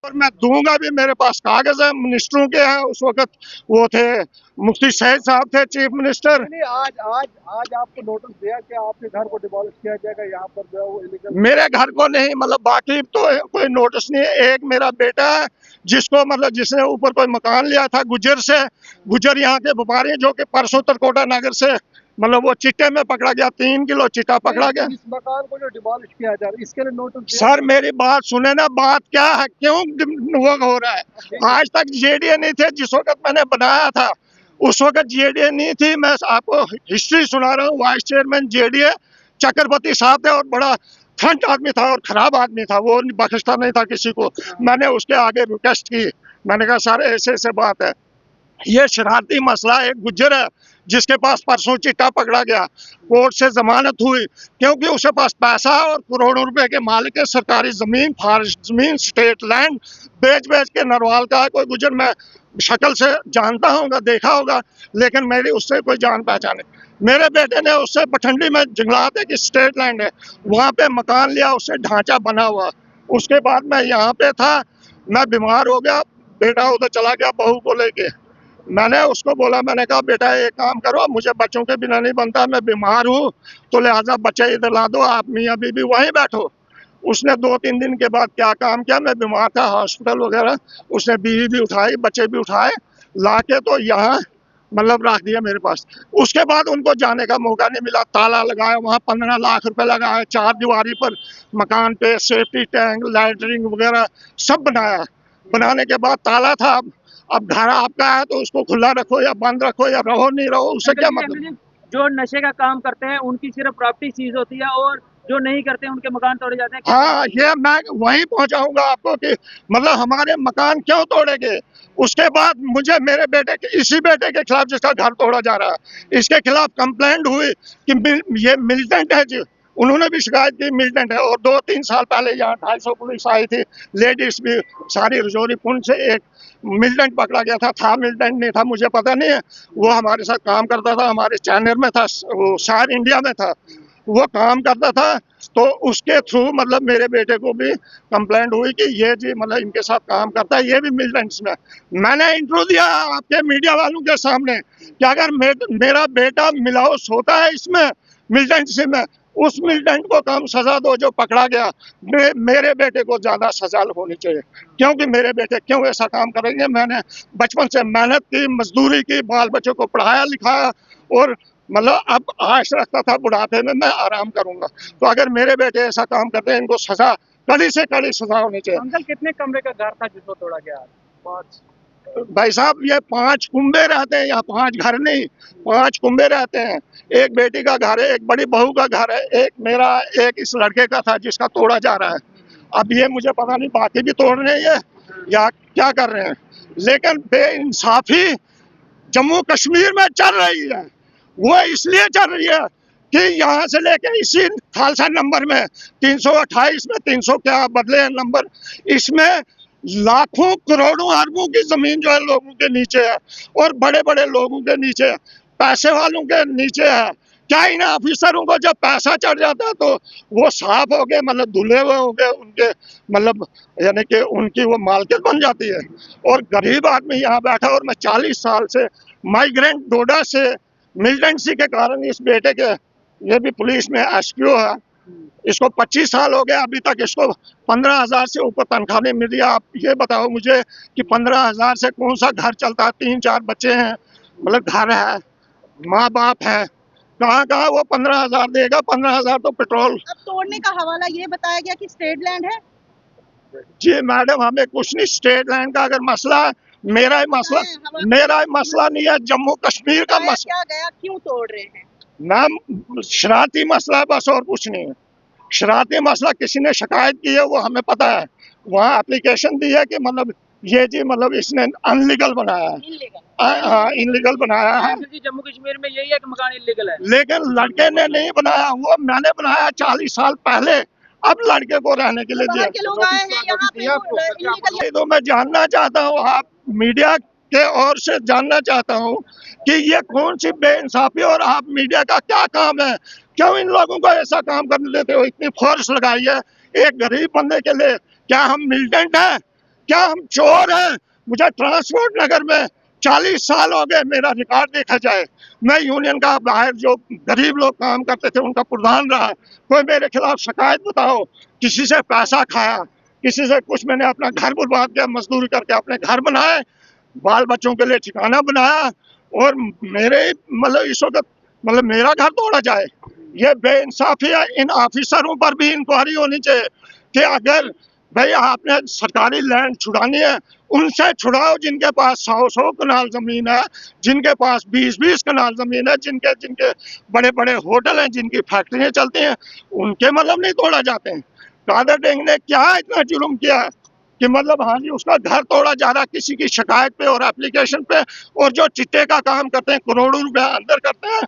और मैं दूंगा भी। मेरे पास कागज है, मिनिस्टरों के हैं। उस वक्त वो थे, मुफ्ती सईद साहब थे चीफ मिनिस्टर। नहीं, आज आज आज आपको नोटिस दिया कि आपके घर को डिमोलिश किया जाएगा, यहाँ पर जो है वो इलीगल। मेरे घर को नहीं, मतलब बाकी तो कोई नोटिस नहीं है। एक मेरा बेटा है जिसको मतलब जिसने ऊपर कोई मकान लिया था गुजर से, गुजर यहाँ के व्यापारी जो कि परसों तरकोटा नगर से मतलब वो चिट्टे में पकड़ा गया, 3 किलो चिट्टा पकड़ा गया। इस मकान को जो डिमोलिश किया जा रहा है इसके लिए नोटिस दिया। सर मेरी बात सुने ना, बात क्या है, क्यों वो हो रहा है? आज तक जेडीए नहीं थे जिस वक्त मैंने बनाया था, उस वक्त जेडीए नहीं थी। मैं आपको हिस्ट्री सुना रहा हूँ। वाइस चेयरमैन जेडीए चक्रवर्ती साहब थे और बड़ा ठंड आदमी था और खराब आदमी था, वो बख्शता नहीं था किसी को। मैंने उसके आगे रिक्वेस्ट की, मैंने कहा सर ऐसे ऐसे बात है, ये शरारती मसला एक गुज्जर है जिसके पास परसों चिट्टा पकड़ा गया, कोर्ट से जमानत हुई क्योंकि उसके पास पैसा और करोड़ों रुपए के मालिक है। सरकारी जमीन, फॉरेस्ट जमीन, स्टेट लैंड बेच बेच के नरवाल का है कोई गुज्जर। मैं शक्ल से जानता हूँ, देखा होगा, लेकिन मेरी उससे कोई जान पहचान नहीं। मेरे बेटे ने उससे बठंडी में जंगलात है कि स्टेट लैंड है, वहाँ पे मकान लिया, उससे ढांचा बना हुआ। उसके बाद मैं यहाँ पे था, मैं बीमार हो गया, बेटा उधर चला गया बहू को लेके। मैंने उसको बोला, मैंने कहा बेटा एक काम करो, मुझे बच्चों के बिना नहीं बनता, मैं बीमार हूँ, तो लिहाजा बच्चे इधर ला दो, आप मियाँ बीबी वहीं बैठो। उसने 2-3 दिन के बाद क्या काम किया, मैं बीमार था हॉस्पिटल वगैरह, उसने बीवी भी उठाई, बच्चे भी उठाए, ला के तो यहाँ मतलब रख दिया मेरे पास। उसके बाद उनको जाने का मौका नहीं मिला। ताला लगाया, वहाँ 15 लाख रुपए लगाए, 4 दीवारी पर मकान पे सेफ्टी टैंक, लाइटरिंग वगैरह सब बनाया। बनाने के बाद ताला था। अब घर आपका है तो उसको खुला रखो या बंद रखो या रहो नहीं रहो, उससे क्या मतलब। जो नशे का काम करते हैं उनकी सिर्फ प्रॉपर्टी सीज होती है और जो नहीं करते हैं उनके मकान तोड़े जाते हैं। हाँ, ये मैं वहीं पहुंचाऊंगा आपको कि मतलब हमारे मकान क्यों तोड़ेंगे। उसके बाद मुझे मेरे बेटे के, इसी बेटे के खिलाफ जिसका घर तोड़ा जा रहा है, इसके खिलाफ कंप्लेंट हुई कि ये मिलिटेंट है जी। उन्होंने भी शिकायत की मिलिटेंट है। और 2-3 साल पहले यहाँ 250 पुलिस आई थी, लेडीज भी सारी रजौरी पुंछ से। एक मिलिटेंट पकड़ा गया था मिलिटेंट नहीं था, मुझे पता नहीं है। वो हमारे साथ काम करता था, हमारे चैनल में था, वो शायर इंडिया में था, वो काम करता था। तो उसके थ्रू मतलब मेरे बेटे को भी कंप्लेंट हुई कि ये जी मतलब इनके साथ काम करता है, ये भी मिलिटेंट्स में। मैंने इंटरव्यू दिया आपके मीडिया वालों के सामने कि अगर मेरा बेटा मिलाओस होता है इसमें मिलिटेंट्स में, उस मिलिटेंट को कम सजा दो जो पकड़ा गया। मेरे बेटे को ज्यादा सजा होनी चाहिए, क्योंकि मेरे बेटे क्यों ऐसा काम करेंगे। मैंने बचपन से मेहनत की, मजदूरी की, बाल बच्चों को पढ़ाया लिखाया और मतलब अब आश रखता था बुढ़ापे में मैं आराम करूंगा। तो अगर मेरे बेटे ऐसा काम करते हैं, इनको सजा, कड़ी से कड़ी सजा होनी चाहिए। अंकल कितने कमरे का घर था जिसको तोड़ा गया? 5। भाई साहब ये 5 कुंबे रहते हैं यहाँ, 5 घर नहीं, 5 कुंबे रहते हैं। एक बेटी का घर है, एक बड़ी बहू का घर है, एक मेरा, एक इस लड़के का था जिसका तोड़ा जा रहा है। अब ये मुझे पता नहीं बाकी भी तोड़ रहे हैं या क्या कर रहे हैं, लेकिन बेइंसाफी जम्मू कश्मीर में चल रही है। वो इसलिए चल रही है कि यहाँ से लेके इसी खालसा नंबर में 328 में 300 क्या बदले हैं नंबर, इसमें लाखों करोड़ों अरबों की जमीन जो है लोगों के नीचे है और बड़े बड़े लोगों के नीचे है, पैसे वालों के नीचे है। क्या इन ऑफिसरों को जब पैसा चढ़ जाता है तो वो साफ हो गए, मतलब धुले हुए हो गए उनके, मतलब यानी कि उनकी वो मालकियत बन जाती है। और गरीब आदमी यहाँ बैठा, और मैं 40 साल से माइग्रेंट डोडा से मिलिटेंसी के कारण इस बेटे के, ये भी पुलिस में एसक्यू है, इसको 25 साल हो गए, अभी तक इसको 15,000 से ऊपर तनख्वाह नहीं मिल रही। आप ये बताओ मुझे कि 15,000 से कौन सा घर चलता है? 3-4 बच्चे हैं, मतलब घर है, माँ बाप है, कहाँ कहाँ वो 15,000 देगा? 15,000 तो पेट्रोल। अब तोड़ने का हवाला ये बताया गया कि स्टेट लैंड है। जी मैडम, हमें कुछ नहीं, स्टेट लैंड का अगर मसला है, मेरा ही मसला नहीं है, जम्मू कश्मीर का मसला। क्या गया, क्यों तोड़ रहे हैं? मैम शरारती मसला है बस, और कुछ नहीं है। शरारती मसला, किसी ने शिकायत की है वो हमें पता है, वहाँ एप्लीकेशन दी है कि मतलब ये जी मतलब इसने अनलीगल बनाया है। हाँ इनलीगल बनाया है। जम्मू कश्मीर में यही है कि मकान इलीगल है, लेकिन लड़के ने नहीं बनाया, वो मैंने बनाया 40 साल पहले, अब लड़के को रहने के लिए दिया। के लोग आए हैं यहाँ पे, तो मैं जानना चाहता हूँ, आप मीडिया के ओर से जानना चाहता हूँ कि ये कौन सी बेइंसाफी, और आप मीडिया का क्या काम है? क्यों इन लोगों को ऐसा काम करने देते हो? इतनी फोर्स लगाई है एक गरीब बंदे के लिए। क्या हम मिलिटेंट हैं? क्या हम चोर हैं? मुझे ट्रांसपोर्ट नगर में 40 साल हो गए, मेरा रिकॉर्ड देखा जाए। मैं यूनियन का बाहर जो गरीब लोग काम करते थे उनका प्रधान रहा। कोई मेरे खिलाफ शिकायत बताओ, किसी से पैसा खाया, किसी से कुछ, मैंने अपना घर बर्बाद किया, मजदूरी करके अपने घर बनाए, बाल बच्चों के लिए ठिकाना बनाया, और मेरे मतलब इस वक्त मतलब मेरा घर तोड़ा जाए, ये बेइंसाफी है। इन ऑफिसरों पर भी इंक्वायरी होनी चाहिए कि अगर भाई आपने सरकारी लैंड छुड़ानी है, उनसे छुड़ाओ जिनके पास 100 कनाल जमीन है, जिनके पास 20 कनाल जमीन है, जिनके जिनके बड़े बड़े होटल हैं, जिनकी फैक्ट्रियां चलती हैं, उनके मतलब नहीं तोड़ा जाते हैं। कादर डेंग ने क्या इतना जुल्म किया कि मतलब हाँ जी उसका घर तोड़ा जा रहा किसी की शिकायत पे और एप्लीकेशन पे, और जो चिट्टे का काम करते हैं, करोड़ों रुपया अंदर करते हैं,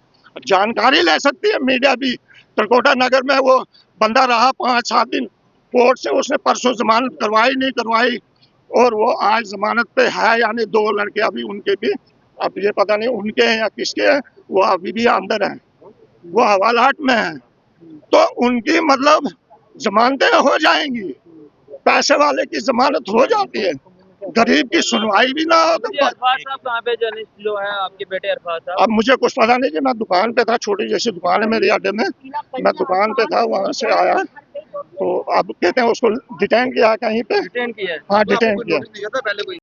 जानकारी ले सकती है मीडिया भी। त्रिकोटा नगर में वो बंदा रहा 5-7 दिन कोर्ट से, उसने परसों जमानत करवाई नहीं करवाई, और वो आज जमानत पे है, यानी 2 लड़के अभी उनके भी, अब ये पता नहीं उनके हैं या किसके हैं, वो अभी भी अंदर हैं, वो हवालात में हैं। तो उनकी मतलब जमानतें हो जाएंगी, पैसे वाले की जमानत हो जाती है, गरीब की सुनवाई भी ना हो तो अरफाज साहब कहाँ पे जर्नलिस्ट जो है आपके बेटे अरफाज साहब? अब मुझे कुछ पता नहीं कि मैं दुकान पे था, छोटी जैसी दुकान है मेरे अड्डे में, मैं दुकान पे था, वहां से आया तो अब कहते हैं उसको डिटेन किया कहीं पे। डिटेन किया है? हाँ डिटेन किया। नोटिस दिया था पहले कोई?